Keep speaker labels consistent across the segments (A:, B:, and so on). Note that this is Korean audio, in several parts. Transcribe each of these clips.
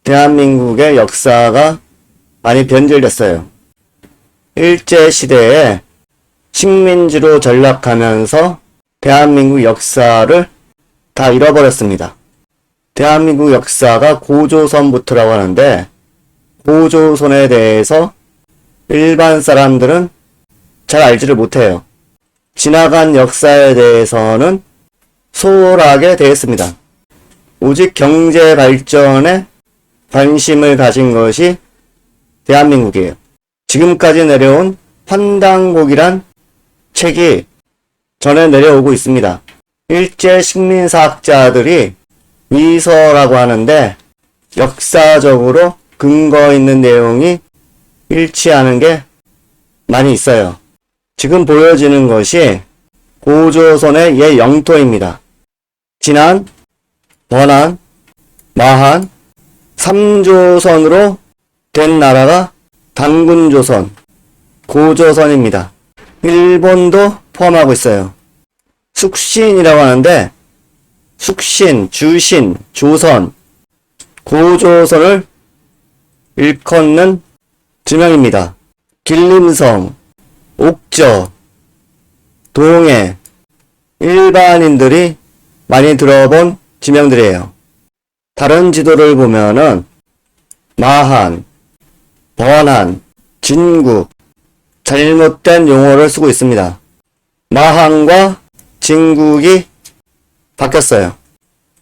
A: 대한민국의 역사가 많이 변질됐어요. 일제시대에 식민지로 전락하면서 대한민국 역사를 다 잃어버렸습니다. 대한민국 역사가 고조선부터라고 하는데 고조선에 대해서 일반 사람들은 잘 알지를 못해요. 지나간 역사에 대해서는 소홀하게 대했습니다. 오직 경제 발전에 관심을 가진 것이 대한민국이에요. 지금까지 내려온 환단곡이란 책이 전해 내려오고 있습니다. 일제 식민사학자들이 위서라고 하는데 역사적으로 근거 있는 내용이 일치하는 게 많이 있어요. 지금 보여지는 것이 고조선의 옛 영토입니다. 진안, 원안, 마한, 3조선으로 된 나라가 단군조선, 고조선입니다. 일본도 포함하고 있어요. 숙신이라고 하는데 숙신, 주신, 조선, 고조선을 일컫는 지명입니다. 길림성, 옥저, 동해, 일반인들이 많이 들어본 지명들이에요. 다른 지도를 보면은 마한, 번한, 진국, 잘못된 용어를 쓰고 있습니다. 마한과 진국이 바뀌었어요.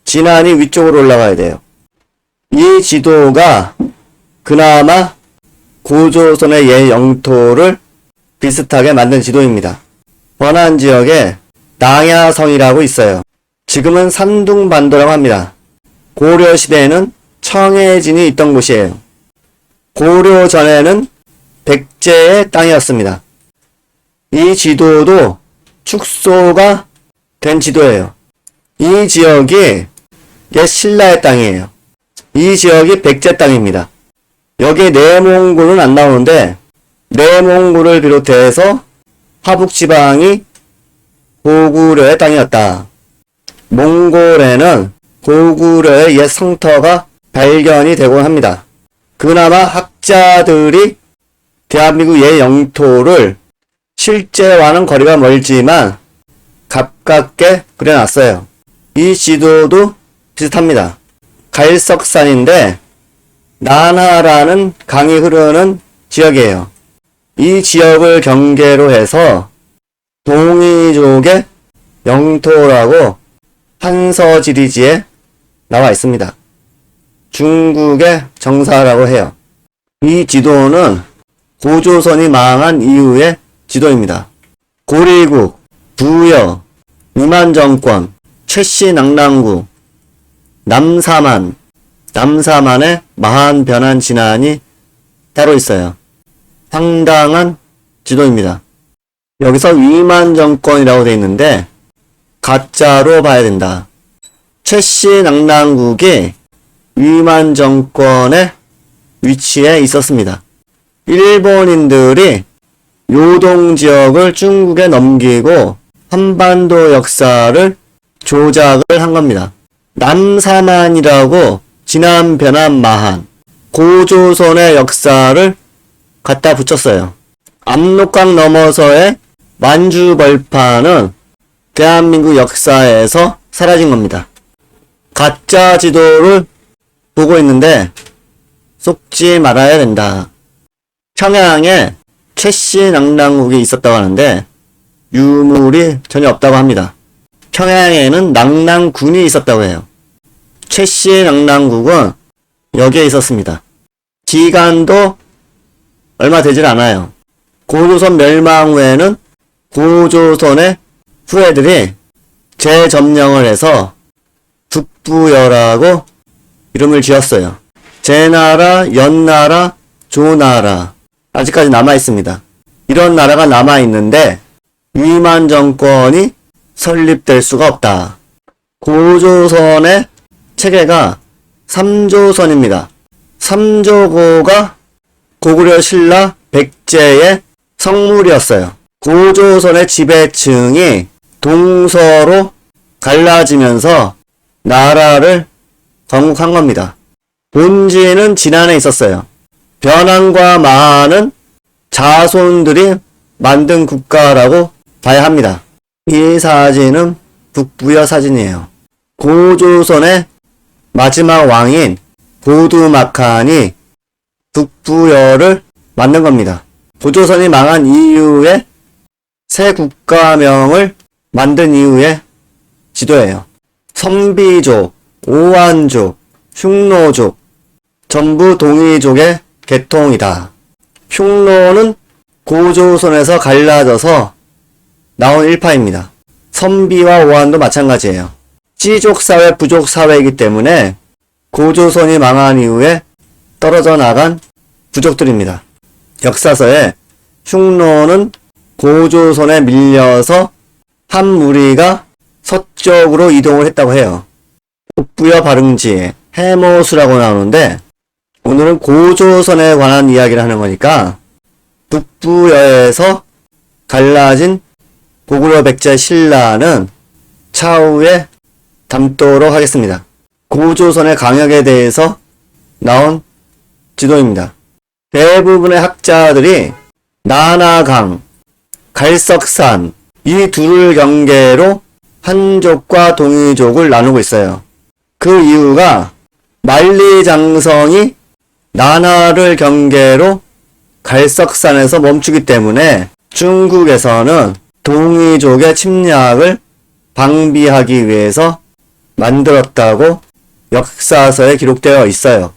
A: 진안이 위쪽으로 올라가야 돼요. 이 지도가 그나마 고조선의 옛 영토를 비슷하게 만든 지도입니다. 번안 지역에 낭야성이라고 있어요. 지금은 산둥반도라고 합니다. 고려시대에는 청해진이 있던 곳이에요. 고려 전에는 백제의 땅이었습니다. 이 지도도 축소가 된 지도예요. 이 지역이 옛 신라의 땅이에요. 이 지역이 백제 땅입니다. 여기 내몽고는 안 나오는데 내몽고를 비롯해서 하북지방이 고구려의 땅이었다. 몽골에는 고구려의 옛 성터가 발견이 되곤 합니다. 그나마 학자들이 대한민국 옛 영토를 실제와는 거리가 멀지만 가깝게 그려놨어요. 이 지도도 비슷합니다. 갈석산인데 난하라는 강이 흐르는 지역이에요. 이 지역을 경계로 해서 동이족의 영토라고 한서지리지에 나와 있습니다. 중국의 정사라고 해요. 이 지도는 고조선이 망한 이후의 지도입니다. 고리국, 부여, 위만정권, 최씨낭랑구, 남사만, 남사만의 마한, 변한, 진안이 따로 있어요. 상당한 지도입니다. 여기서 위만정권이라고 되어 있는데 가짜로 봐야 된다. 최씨낭랑국이 위만정권의 위치에 있었습니다. 일본인들이 요동지역을 중국에 넘기고 한반도 역사를 조작을 한 겁니다. 남사만이라고 진안, 변한, 마한, 고조선의 역사를 갖다 붙였어요. 압록강 넘어서의 만주벌판은 대한민국 역사에서 사라진 겁니다. 가짜 지도를 보고 있는데 속지 말아야 된다. 평양에 최씨낭랑국이 있었다고 하는데 유물이 전혀 없다고 합니다. 평양에는 낭랑군이 있었다고 해요. 최씨낭랑국은 여기에 있었습니다. 기간도 얼마 되질 않아요. 고조선 멸망 후에는 고조선의 후예들이 재점령을 해서 북부여라고 이름을 지었어요. 제나라, 연나라, 조나라 아직까지 남아있습니다. 이런 나라가 남아있는데 위만 정권이 설립될 수가 없다. 고조선의 체계가 3조선입니다. 3조고가 고구려 신라 백제의 성물이었어요. 고조선의 지배층이 동서로 갈라지면서 나라를 건국한 겁니다. 본지는 진안에 있었어요. 변한과 마한은 자손들이 만든 국가라고 봐야 합니다. 이 사진은 북부여 사진이에요. 고조선의 마지막 왕인 보두막한이 북부여를 만든 겁니다. 고조선이 망한 이후에 새 국가명을 만든 이후의 지도예요. 선비족, 오한족, 흉노족 전부 동이족의 계통이다. 흉노는 고조선에서 갈라져서 나온 일파입니다. 선비와 오한도 마찬가지예요. 찌족사회, 부족사회이기 때문에 고조선이 망한 이후에 떨어져 나간 부족들입니다. 역사서에 흉노는 고조선에 밀려서 한 무리가 서쪽으로 이동을 했다고 해요. 북부여 발흥지에 해모수라고 나오는데 오늘은 고조선에 관한 이야기를 하는 거니까 북부여에서 갈라진 고구려 백제 신라는 차후에 담도록 하겠습니다. 고조선의 강역에 대해서 나온 지도입니다. 대부분의 학자들이 나나강, 갈석산 이 둘을 경계로 한족과 동이족을 나누고 있어요. 그 이유가 만리장성이 나나를 경계로 갈석산에서 멈추기 때문에 중국에서는 동이족의 침략을 방비하기 위해서 만들었다고 역사서에 기록되어 있어요.